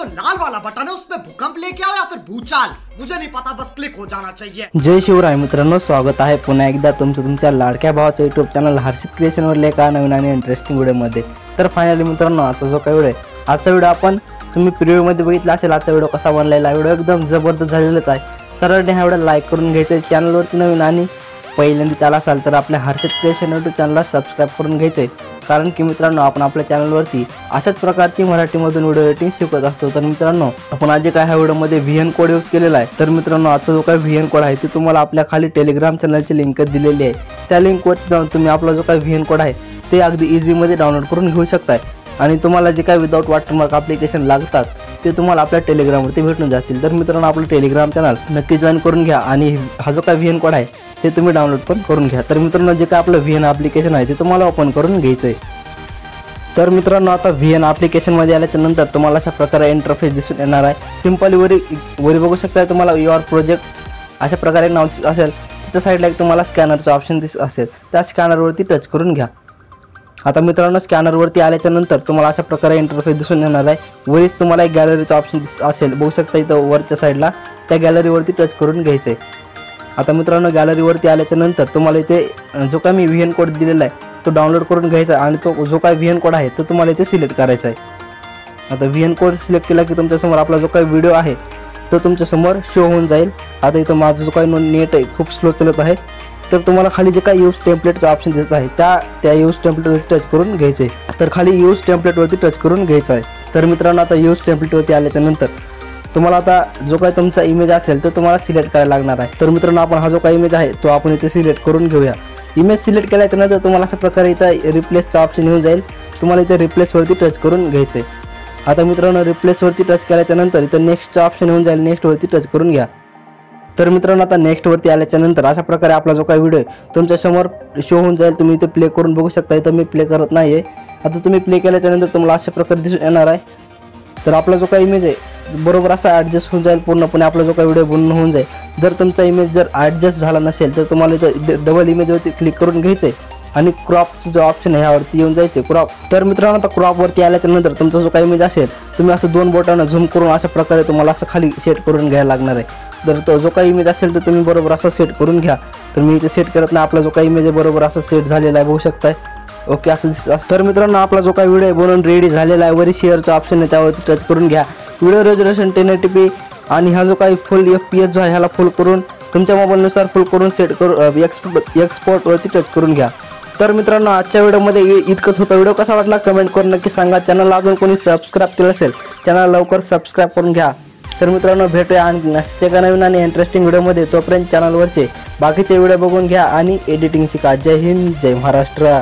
लाल वाला बटन है उसमें भूकंप लेके आओ या फिर भूचाल, मुझे नहीं पता, बस क्लिक हो जाना चाहिए। जय शिवराय मित्रांनो, स्वागत आहे पुन्हा एकदा तुमच्या लाडक्या भावाच्या युट्यूब चॅनल हर्षित क्रिएशन वर एका नवीन आणि इंटरेस्टिंग व्हिडिओ मध्ये। तर फायनली मित्रांनो, आजचा जो काही व्हिडिओ आहे, आजचा व्हिडिओ आपण तुम्ही प्रिव्ह्यू मध्ये बघितला असेल। आजचा व्हिडिओ कसा बनलाय, व्हिडिओ एकदम जबरदस्त झालेलाच आहे। सरळ हा व्हिडिओ लाईक करून घ्यायचा, चॅनल वरती नवीन आणि पहिल्यांदा आला असाल तर आपल्या हर्षित क्रिएशन युट्यूब चॅनलला सबस्क्राइब करून घ्यायचे, कारण की मित्रांनो आपण आपल्या चॅनलवरती अशाच प्रकारची मराठीमधून व्हिडिओ एडिटिंग शिकवत असतो। तर मित्रांनो, आपण आज काय ह्या व्हिडिओमध्ये VN कोड यूज केलेला आहे। तर मित्रांनो, आजचा जो काही VN कोड आहे ते तुम्हाला आपल्या खाली टेलिग्राम चॅनलची लिंक दिलेली आहे। त्या लिंकवर जाऊन तुम्ही आपला जो काही VN कोड आहे ते अगदी इझी मध्ये डाउनलोड करून घेऊ शकताय आणि तुम्हाला जे काही विदाउट वॉटरमार्क ॲप्लिकेशन लागतात ते तुम्हाला आपल्या टेलिग्रामवरती भेटून जातील। तर मित्रांनो, आपलं टेलिग्राम चॅनल नक्की जॉईन करून घ्या आणि हा जो काही VN कोड आहे ते तुम्ही डाउनलोड पण करून घ्या। तर मित्रांनो, जे काय आपलं VN ॲप्लिकेशन आहे ते तुम्हाला ओपन करून घ्यायचं आहे। तर मित्रांनो, आता VN ॲप्लिकेशन मध्ये आल्याच्या नंतर तुम्हाला अशा प्रकारे इंटरफेस दिसून येणार आहे। सिंपली वरी बघू शकता, तुम्हाला युअर प्रोजेक्ट अशा प्रकारे नाव असेल, त्याच्या साईडला एक तुम्हाला स्कॅनरचं ऑप्शन दिसत असेल, त्या स्कॅनरवरती टच करून घ्या। आता मित्रांनो, स्कॅनरवरती आल्याच्या नंतर तुम्हाला अशा प्रकारे इंटरफेस दिसून येणार आहे। वरीच तुम्हाला एक गॅलरीचं ऑप्शन असेल, बघू शकता इथं वरच्या साईडला, त्या गॅलरीवरती टच करून घ्यायचं आहे। आता मित्रांनो, गॅलरीवरती आल्याच्या नंतर तुम्हाला इथे जो काही मी VN कोड दिलेला आहे तो डाउनलोड करून घ्यायचा आणि तो जो काही VN कोड आहे तो तुम्हाला इथे सिलेक्ट करायचा आहे। आता VN कोड सिलेक्ट केला की तुमच्यासमोर आपला जो काही व्हिडिओ आहे तो तुमच्यासमोर शो होऊन जाईल। आता इथं माझं जो काही नेट आहे खूप स्लो चालत आहे, तर तुम्हाला खाली जे काही यूज टेम्पलेटचं ऑप्शन दिसत आहे त्या यूज टेम्पलेटवरती टच करून घ्यायचे। तर खाली यूज टेम्पलेटवरती टच करून घ्यायचं आहे। तर मित्रांनो, आता यूज टेम्पलेटवरती आल्याच्या नंतर तुम्हाला आता जो काही तुमचा इमेज असेल तो तुम्हाला सिलेक्ट करायला लागणार आहे। तर मित्रांनो, आपण हा जो काही इमेज आहे तो आपण इथे सिलेक्ट करून घेऊया। इमेज सिलेक्ट केल्याच्या नंतर तुम्हाला अशा प्रकारे इथं रिप्लेसचा ऑप्शन येऊन जाईल, तुम्हाला इथे रिप्लेसवरती टच करून घ्यायचं आहे। आता मित्रांनो, रिप्लेसवरती टच केल्याच्या नंतर इथं नेक्स्टचा ऑप्शन येऊन जाईल, नेक्स्टवरती टच करून घ्या। तर मित्रांनो, आता नेक्स्टवरती आल्याच्या नंतर अशा प्रकारे आपला जो काही व्हिडिओ आहे तुमच्यासमोर शो होऊन जाईल। तुम्ही इथे प्ले करून बघू शकता, इथं मी प्ले करत नाही आहे। आता तुम्ही प्ले केल्याच्या नंतर तुम्हाला अशा प्रकारे दिसून येणार आहे। तर आपला जो काही इमेज आहे बरोबर असा ॲडजस्ट होऊन जाईल, पूर्णपणे आपला जो काही व्हिडिओ बनवून होऊन जाईल। जर तुमचा इमेज जर ॲडजस्ट झाला नसेल तर तुम्हाला इथं डबल इमेजवरती क्लिक करून घ्यायचं आहे आणि क्रॉपचं जो ऑप्शन आहे ह्यावरती येऊन जायचं क्रॉप। तर मित्रांनो, आता क्रॉपवरती आल्याच्या नंतर तुमचा जो काही इमेज असेल तुम्ही असं दोन बोटानं झूम करून अशा प्रकारे तुम्हाला असं खाली सेट करून घ्यायला लागणार आहे। जर तो जो काही इमेज असेल तर तुम्ही बरोबर असं सेट करून घ्या। तर मी इथे सेट करत नाही, आपला जो काही इमेज आहे बरोबर असं सेट झालेला आहे, बघू शकताय। ओके, असं दिसतं। तर मित्रांनो, आपला जो काही व्हिडिओ बनवून रेडी झालेला आहे, वरी शेअरचं ऑप्शन आहे त्यावरती टच करून घ्या। व्हिडिओ रेझोल्यूशन 1080p आणि हा जो काही फुल FPS जो आहे ह्याला फुल करून तुमच्या मोबाईलनुसार फुल करून सेट करून एक्सपोर्टवरती टच करून घ्या। तर मित्रांनो, आजच्या व्हिडिओमध्ये इतकंच होतं। व्हिडिओ कसा वाटला कमेंट करून नक्की सांगा। चॅनलला अजून कोणी सबस्क्राईब केलं असेल चॅनल लवकर सबस्क्राईब करून घ्या। तर मित्रांनो, भेटूया आणि अशाच एका नवीन आणि इंटरेस्टिंग व्हिडिओमध्ये। तोपर्यंत चॅनलवरचे बाकीचे व्हिडिओ बघून घ्या आणि एडिटिंग शिका। जय हिंद, जय महाराष्ट्र।